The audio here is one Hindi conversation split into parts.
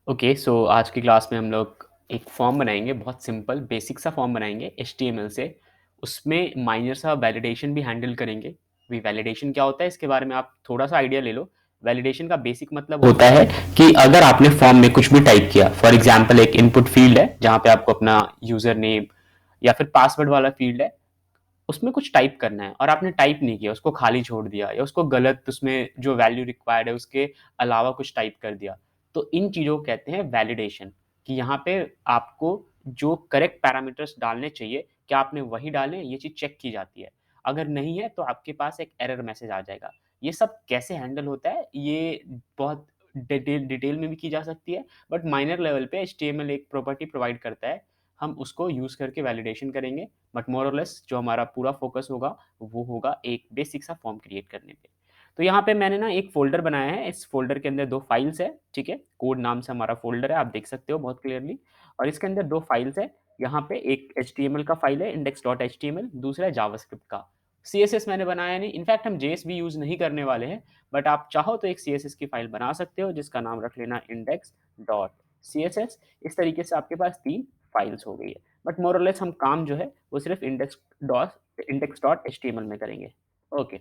ओके, सो आज की क्लास में हम लोग एक फॉर्म बनाएँगे, बहुत सिंपल बेसिक सा फॉर्म बनाएँगे एचटीएमएल से। उसमें माइनर सा वैलिडेशन भी हैंडल करेंगे। अभी वैलिडेशन क्या होता है इसके बारे में आप थोड़ा-सा आइडिया ले लो। वैलिडेशन का बेसिक मतलब होता है कि अगर आपने फॉर्म में कुछ भी टाइप किया, फॉर एग्ज़ाम्पल एक इनपुट फ़ील्ड है, जहाँ पे आपको अपना यूज़र नेम या फिर पासवर्ड वाला फ़ील्ड है, उसमें कुछ टाइप करना है और आपने टाइप नहीं किया, उसको खाली छोड़ दिया या उसको गलत उसमें जो वैल्यू रिक्वायर्ड है उसके अलावा कुछ टाइप कर दिया। तो इन चीज़ों को कहते हैं वैलिडेशन कि यहाँ पे आपको जो करेक्ट पैरामीटर्स डालने चाहिए, क्या आपने वही डाले? ये चीज़ चेक की जाती है। अगर नहीं है तो आपके पास एक एरर मैसेज आ जाएगा। ये सब कैसे हैंडल होता है, ये बहुत डिटेल में भी की जा सकती है, बट माइनर लेवल पे एचटीएमएल एक प्रॉपर्टी प्रोवाइड करता है। हम उसको यूज़ करके वैलिडेशन करेंगे। बट मोर और लेस जो हमारा पूरा फ़ोकस होगा, वो होगा एक बेसिक सा फ़ॉर्म क्रिएट करने पे। तो यहाँ पे मैंने ना एक फ़ोल्डर बनाया है, इस फ़ोल्डर के अंदर 2 फाइल्स हैं, ठीक है? कोड नाम से हमारा फ़ोल्डर है, आप देख सकते हो बहुत क्लियरली और इसके अंदर 2 फाइल्स हैं। यहाँ पे एक एचटीएमएल का फाइल है index.html, दूसरा है जावास्क्रिप्ट का। सीएसएस मैंने बनाया नहीं, इनफैक्ट हम जेएस भी यूज़ नहीं करने वाले हैं, बट आप चाहो तो एक सीएसएस की फाइल बना सकते हो, जिसका नाम रख लेना index.css। इस तरीके से आपके पास 3 फाइल्स हो गई है। बट मोर और लेस हम काम जो है वो सिर्फ इंडेक्स डॉट एचटीएमएल में करेंगे। ओके,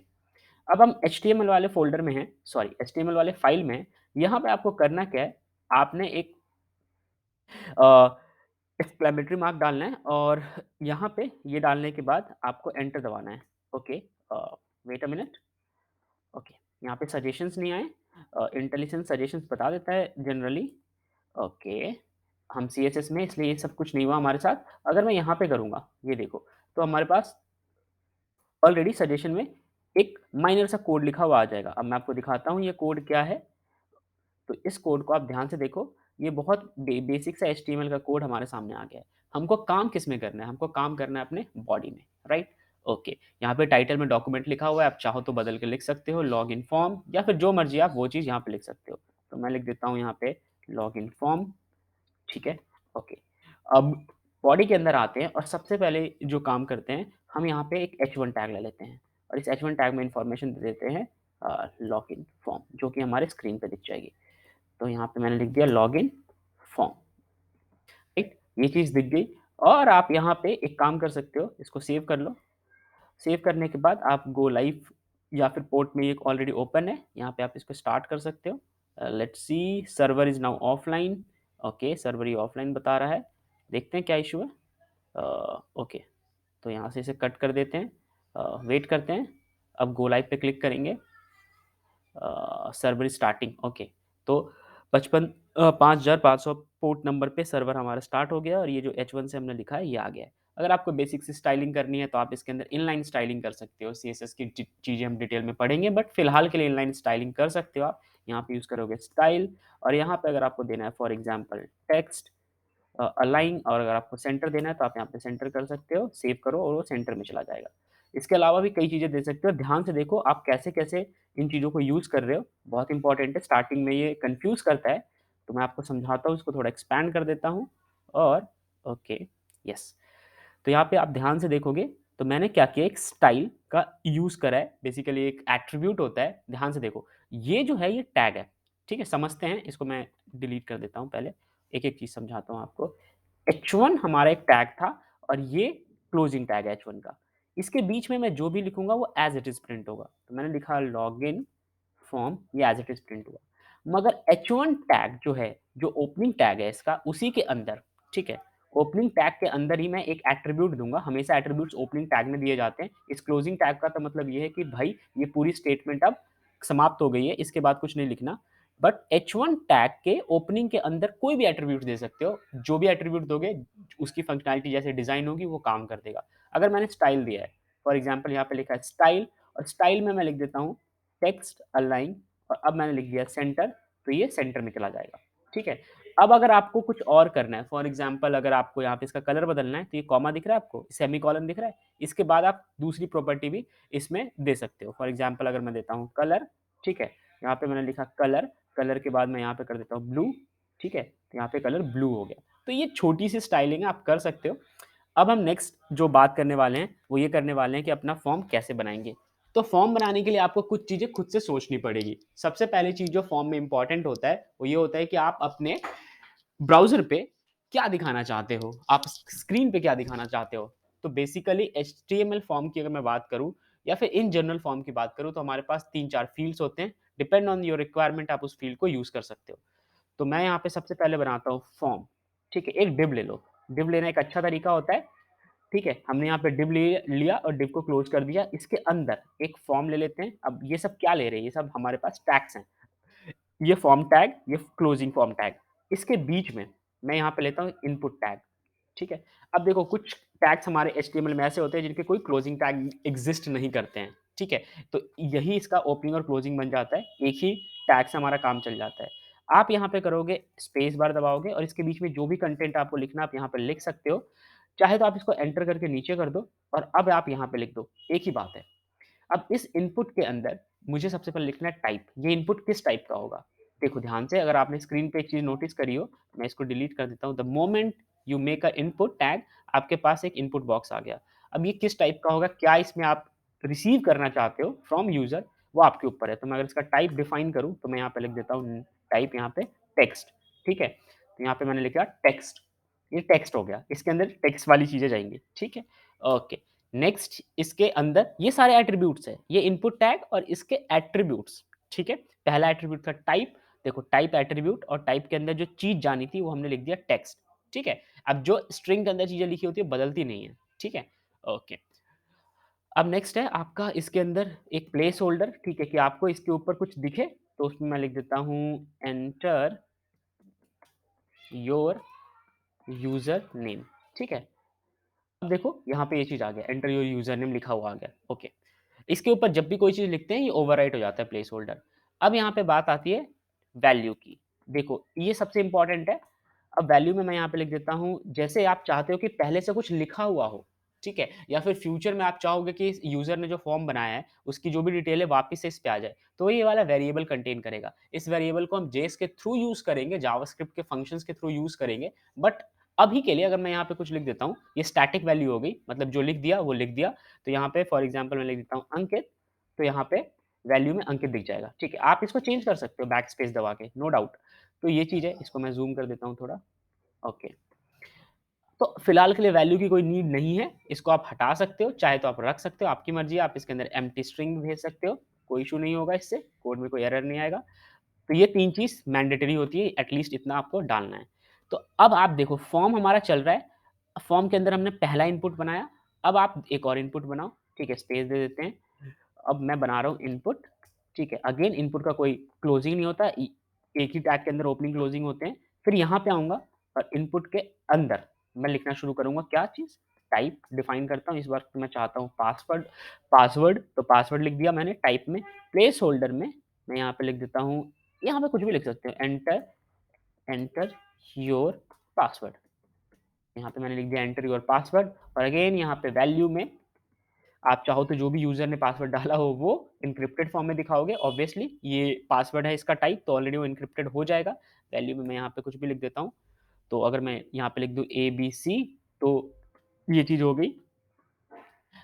अब हम एचटीएमएल वाले फ़ोल्डर में हैं, सॉरी एचटीएमएल वाले फ़ाइल में हैं। यहाँ पे आपको करना क्या है, आपने एक अ, एक्सक्लेमेटरी मार्क डालना है और यहाँ पे ये डालने के बाद आपको एंटर दबाना है। Okay, wait a minute. Okay, यहाँ पे सजेशंस नहीं आए। इंटेलिजेंट सजेशंस बता देता है जनरली। ओके, हम सीएसएस में इसलिए ये सब कुछ नहीं हुआ हमारे साथ। अगर मैं यहाँ पे करूँगा, ये देखो, तो हमारे पास ऑलरेडी सजेशन में एक माइनर सा कोड लिखा हुआ आ जाएगा। अब मैं आपको दिखाता हूँ ये कोड क्या है। तो इस कोड को आप ध्यान से देखो, ये बहुत बेसिक सा एचटीएमएल का कोड हमारे सामने आ गया है। हमको काम किसमें करना है? हमको काम करना है अपने बॉडी में, राइट? ओके, यहाँ पे टाइटल में डॉक्यूमेंट लिखा हुआ है, आप चाहो तो बदल के लिख सकते हो लॉगिन फॉर्म या फिर जो मर्ज़ी आप वो चीज़ यहाँ पे लिख सकते हो। तो मैं लिख देता हूँ यहाँ पे लॉगिन फॉर्म, ठीक है? ओके। अब बॉडी के अंदर आते हैं और सबसे पहले जो काम करते हैं, हम यहाँ पे एक h1 टैग ले लेते हैं और इस h1 टैग में इन्फॉर्मेशन दे देते हैं लॉगिन फॉर्म, जो कि हमारे स्क्रीन पे दिख जाएगी। तो यहाँ पे मैंने लिख दिया लॉगिन फॉर्म, राइट? ये चीज़ दिख गई और आप यहाँ पे एक काम कर सकते हो, इसको सेव कर लो। सेव करने के बाद आप गो लाइव या फिर पोर्ट में ये ऑलरेडी ओपन है, यहाँ पे आप इसको स्टार्ट कर सकते हो। Let's see, server is now offline. Okay, server he offline बता रहा है। देखते हैं क्या इश्यू है। ओके, तो यहाँ से इसे कट कर देते हैं। वेट करते हैं। अब गो लाइव पे क्लिक करेंगे। Server starting, okay. तो 5500 पोर्ट नंबर पे सर्वर हमारा स्टार्ट हो गया और ये जो H1 से हमने लिखा है ये आ गया है। अगर आपको बेसिक से स्टाइलिंग करनी है तो आप इसके अंदर इनलाइन स्टाइलिंग कर सकते हो। सीएसएस की चीज़ें हम डिटेल में पढ़ेंगे, बट फिलहाल के लिए इनलाइन स्टाइलिंग कर सकते हो आप। यहाँ पे यूज़ करोगे स्टाइल और यहाँ पे अगर आपको देना है फॉर एग्जांपल टेक्स्ट अलाइन, और अगर आपको सेंटर देना है तो आप यहाँ पे सेंटर कर सकते हो, सेव करो और वो सेंटर में चला जाएगा। इसके अलावा भी कई चीज़ें दे सकते हो, ध्यान से देखो आप कैसे-कैसे इन चीज़ों को यूज़ कर रहे हो, बहुत इंपॉर्टेंट है, स्टार्टिंग में ये कन्फ्यूज़ करता है, तो मैं आपको समझाता हूँ, इसको थोड़ा एक्सपैंड कर देता हूँ और ओके, यस। तो यहाँ पे आप ध्यान से देखोगे, तो मैंने क्या किया, एक स्टाइल का यूज़ करा है, बेसिकली एक एट्रिब्यूट होता है, ध्यान से देखो, ये जो है ये टैग है, ठीक है? समझते हैं, इसको मैं डिलीट कर देता हूँ पहले, एक-एक चीज़ समझाता हूँ आपको। H1 हमारा एक टैग था और ये क्लोजिंग टैग है H1 का। इसके बीच में मैं जो भी लिखूँगा वो एज़ इट इज़ प्रिंट होगा। तो मैंने लिखा लॉगिन फॉर्म, ये एज़ इट इज़ प्रिंट हुआ। मगर H1 टैग जो है, जो ओपनिंग टैग है इसका, उसी के अंदर, ठीक है? ओपनिंग टैग के अंदर ही मैं एक एट्रिब्यूट दूँगा, हमेशा एट्रिब्यूट्स ओपनिंग टैग में दिए जाते हैं। इस क्लोजिंग टैग का तो मतलब ये है कि भाई ये पूरी स्टेटमेंट अब समाप्त हो गई है, इसके बाद कुछ नहीं लिखना। बट H1 टैग के ओपनिंग के अंदर कोई भी एट्रिब्यूट दे सकते हो, जो भी एट्रिब्यूट दोगे उसकी फंक्शनैलिटी जैसे डिज़ाइन होगी वो काम कर देगा। अगर मैंने स्टाइल दिया है, फॉर एग्ज़ाम्पल यहाँ पे लिखा है स्टाइल और स्टाइल में मैं लिख देता हूँ टेक्स्ट अलाइन और अब मैंने लिख दिया सेंटर, तो ये सेंटर में चला जाएगा, ठीक है? अब अगर आपको कुछ और करना है, फॉर एग्ज़ाम्पल अगर आपको यहाँ पे इसका कलर बदलना है, तो ये कॉमा दिख रहा है आपको? सेमीकोलन दिख रहा है? इसके बाद आप दूसरी प्रॉपर्टी भी इसमें दे सकते हो। फॉर एग्ज़ाम्पल अगर मैं देता हूँ कलर, ठीक है? यहाँ पे मैंने लिखा कलर, कलर के बाद मैं यहाँ पे कर देता हूँ ब्लू, ठीक है? तो यहाँ पे कलर ब्लू हो गया। तो ये छोटी-सी स्टाइलिंग है, आप कर सकते हो। अब हम नेक्स्ट जो बात करने वाले हैं, वो ये करने वाले हैं कि अपना फॉर्म कैसे बनाएँगे। तो फॉर्म बनाने के लिए आपको कुछ चीज़ें खुद से सोचनी पड़ेगी। सबसे पहली चीज़ जो फॉर्म में इम्पोर्टेंट होता है, वो ये होता है कि आप अपने ब्राउज़र पे क्या दिखाना चाहते हो? आप स्क्रीन पे क्या दिखाना चाहते हो? तो बेसिकली एचटीएमएल फॉर्म की अगर मैं बात करूँ या फिर इन जनरल फॉर्म की बात करूँ तो हमारे पास 3-4 फ़ील्ड्स होते हैं। डिपेंड ऑन योर रिक्वायरमेंट आप उस फ़ील्ड को यूज़ कर सकते हो। तो मैं यहाँ पे सबसे पहले बनाता हूँ फॉर्म, ठीक है? एक डिव ले लो। डिव लेना एक अच्छा तरीका होता है, ठीक है? हमने यहाँ पे डिव ले लिया और डिव को क्लोज़ कर दिया। इसके अंदर एक फॉर्म ले लेते हैं। अब ये सब क्या ले रहे हैं? ये सब हमारे पास टैग्स हैं। ये फॉर्म टैग, ये क्लोजिंग फॉर्म टैग। इसके बीच में मैं यहाँ पे लेता हूँ इनपुट टैग, ठीक है? अब देखो कुछ टैग्स हमारे एचटीएमएल में ऐसे होते हैं जिनके कोई क्लोजिंग टैग एग्ज़िस्ट नहीं करते हैं, ठीक है? तो यही इसका ओपनिंग और क्लोजिंग बन जाता है, एक ही टैग से हमारा काम चल जाता है। आप यहाँ पे करोगे स्पेस बार दबाओगे और इसके बीच में जो भी कंटेंट आपको लिखना है आप यहाँ पे लिख सकते हो। चाहे तो आप इसको एंटर करके नीचे कर दो और अब आप यहाँ पे लिख दो, एक ही बात है। अब इस इनपुट के अंदर मुझे सबसे पहले लिखना है टाइप। ये इनपुट किस टाइप का होगा? देखो ध्यान से अगर आपने स्क्रीन पे एक चीज़ नोटिस करी हो, मैं इसको डिलीट कर देता हूँ। The moment you make a input tag आपके पास एक इनपुट बॉक्स आ गया। अब ये किस टाइप का होगा? क्या इसमें आप रिसीव करना चाहते हो फ्रॉम यूज़र वो आपके ऊपर है। तो मैं अगर इसका टाइप डिफाइन करूँ तो मैं यहाँ पे लिख देता हूँ टाइप यहाँ पे टेक्स्ट, ठीक है? तो यहाँ पे मैंने लिखा टेक्स्ट, ये टेक्स्ट हो गया। इसके अंदर टेक्स्ट वाली चीज़ें जाएँगी, ठीक है? ओके। नेक्स्ट इसके अंदर ये सारे एट्रीब्यूट्स हैं, ये इनपुट टैग और इसके एट्रीब्यूट्स, ठीक है? पहला एट्रीब्यूट था टाइप, देखो टाइप एट्रीब्यूट और टाइप के अंदर जो चीज़ जानी थी वो हमने लिख दिया टेक्स्ट, ठीक है? अब जो स्ट्रिंग के अंदर चीज़ें लिखी होती है बदलती नहीं है, ठीक है? ओके। अब नेक्स्ट है आपका इसके अंदर एक प्लेस होल्डर, ठीक है? कि आपको इसके ऊपर कुछ दिखे तो उसमें मैं लिख देता हूँ एंटर योर यूज़र नेम, ठीक है? अब देखो यहाँ पे ये चीज़ आ गया, एंटर योर यूज़र नेम लिखा हुआ आ गया, ओके। इसके ऊपर जब भी कोई चीज़ लिखते हैं ये ओवरराइट हो जाता है प्लेस होल्डर। अब यहाँ पे बात आती है वैल्यू की। देखो ये सबसे इम्पोर्टेंट है। अब वैल्यू में मैं यहाँ पे लिख देता हूँ जैसे आप चाहते हो कि पहले से कुछ लिखा हुआ हो, ठीक है? या फिर फ्यूचर में आप चाहोगे कि इस यूज़र ने जो फॉर्म बनाया है उसकी जो भी डिटेल है वापस से इस पे आ जाए, तो ये वाला वेरिएबल कंटेन करेगा। इस वेरिएबल को हम जेएस के थ्रू यूज़ करेंगे, जावास्क्रिप्ट के फंक्शंस के थ्रू यूज़ करेंगे, बट अभी के लिए अगर मैं यहाँ पे कुछ लिख देता हूँ, ये स्टैटिक वैल्यू हो गई, मतलब जो लिख दिया वो लिख दिया। तो यहाँ पे फॉर एग्ज़ाम्पल मैं लिख देता हूँ अंकित, तो यहाँ पे वैल्यू में अंकित दिख जाएगा, ठीक है? आप इसको चेंज कर सकते हो बैक स्पेस दबा के, नो डाउट। तो ये चीज़ है, इसको मैं ज़ूम कर देता हूँ थोड़ा, ओके। तो फिलहाल के लिए वैल्यू की कोई नीड नहीं है, इसको आप हटा सकते हो, चाहे तो आप रख सकते हो, आपकी मर्ज़ी है, आप इसके अंदर एम्प्टी स्ट्रिंग भेज सकते हो, कोई इश्यू नहीं होगा इससे, कोड में कोई एरर नहीं आएगा। तो ये 3 चीज़ मैंडेटरी होती है, एटलीस्ट इतना आपको डालना है। तो अब आप देखो फॉर्म हमारा चल रहा है, फॉर्म के अंदर हमने पहला इनपुट बनाया, अब आप एक और इनपुट बनाओ, ठीक है? स्पेस दे देते हैं। अब मैं बना रहा हूँ इनपुट, ठीक है? अगेन इनपुट का कोई क्लोजिंग नहीं होता, एक ही टैग के अंदर ओपनिंग क्लोजिंग होते हैं। फिर यहाँ पे आऊँगा और इनपुट के अंदर मैं लिखना शुरू करूँगा क्या चीज़? टाइप डिफाइन करता हूँ, इस बार मैं चाहता हूँ पासवर्ड, पासवर्ड तो पासवर्ड लिख दिया मैंने टाइप में। प्लेस होल्डर में मैं यहाँ पे लिख देता हूँ, यहाँ पे कुछ भी लिख सकते हो, एंटर एंटर योर पासवर्ड। यहाँ पे मैंने लिख दिया एंटर योर पासवर्ड और अगेन यहाँ पे वैल्यू में आप चाहो तो जो भी यूज़र ने पासवर्ड डाला हो वो एन्क्रिप्टेड फॉर्म में दिखाओगे। ऑब्वियसली ये पासवर्ड है इसका टाइप तो ऑलरेडी वो एन्क्रिप्टेड हो जाएगा। वैल्यू में मैं यहाँ पे कुछ भी लिख देता हूँ। तो अगर मैं यहाँ पे लिख दूँ एबीसी तो ये चीज़ हो गई।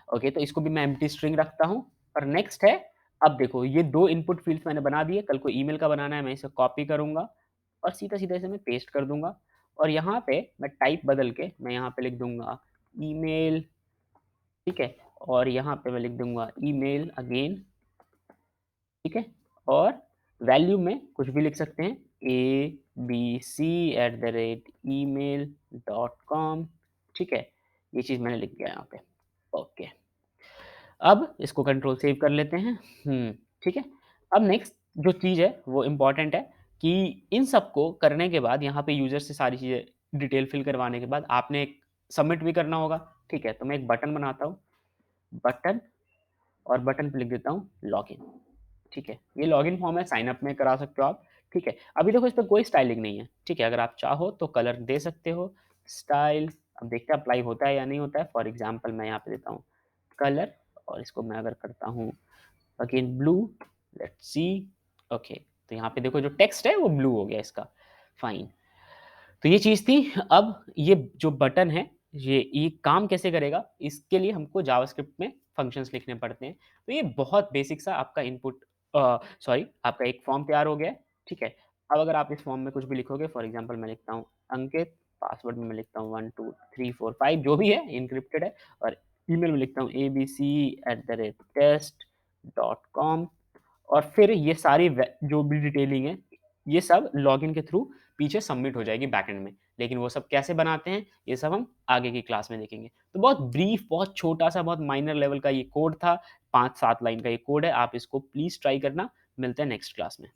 ओके, तो इसको भी मैं एम्प्टी स्ट्रिंग रखता हूँ और नेक्स्ट है, अब देखो ये 2 इनपुट फ़ील्ड्स मैंने बना दिए, कल को ईमेल का बनाना है मैं इसे कॉपी करूँगा और सीधा-सीधा इसे मैं पेस्ट कर दूँगा और यहाँ पे मैं टाइप बदल के मैं यहाँ पे लिख दूँगा ईमेल, ठीक है? और यहाँ पे मैं लिख दूँगा ईमेल अगेन, ठीक है? और वैल्यू में कुछ भी लिख सकते हैं abc@email.com, ठीक है? ये चीज़ मैंने लिख दिया यहाँ पे। ओके। अब इसको कंट्रोल सेव कर लेते हैं। ठीक है? अब नेक्स्ट जो चीज़ है वो इम्पोर्टेंट है कि इन सबको करने के बाद यहाँ पे यूज़र से सारी चीज़ें डिटेल फिल करवाने के बाद आपने एक सबमिट भी करना होगा, ठीक है? तो मैं एक बटन बनाता हूँ, बटन और बटन पे लिख देता हूँ लॉगिन, ठीक है? ये लॉगिन फॉर्म है, साइन अप में करा सकते हो आप, ठीक है? अभी देखो इस पे कोई स्टाइलिंग नहीं है, ठीक है? अगर आप चाहो तो कलर दे सकते हो, स्टाइल अब देखते हैं अप्लाई होता है या नहीं होता है। फॉर एग्ज़ाम्पल मैं यहाँ पे देता हूँ कलर और इसको मैं अगर करता हूँ again blue, let's see, okay. तो यहाँ पे देखो जो टेक्स्ट है वो ब्लू हो गया इसका, फाइन। तो ये चीज़ थी। अब ये जो बटन है ये काम कैसे करेगा इसके लिए हमको जावास्क्रिप्ट में फंक्शंस लिखने पड़ते हैं। तो ये बहुत बेसिक सा आपका इनपुट सॉरी आपका एक फॉर्म तैयार हो गया है, ठीक है। अब अगर आप इस फॉर्म में कुछ भी लिखोगे फॉर एग्जांपल मैं लिखता हूँ अंकित, पासवर्ड में मैं लिखता हूँ 1 2 3 4 5 जो भी है एन्क्रिप्टेड है और ईमेल में लिखता हूँ abc@test.com और फिर ये सारी जो भी डिटेलिंग है, ये सब लॉगिन के थ्रू पीछे सबमिट हो जाएगी बैकएंड में। लेकिन वो सब कैसे बनाते हैं, ये सब हम आगे की क्लास में देखेंगे। तो बहुत ब्रीफ, बहुत छोटा-सा, बहुत माइनर लेवल का ये कोड था। 5-7 लाइन का ये कोड है। आप इसको प्लीज़ ट्राई करना। मिलते हैं नेक्स्ट क्लास में।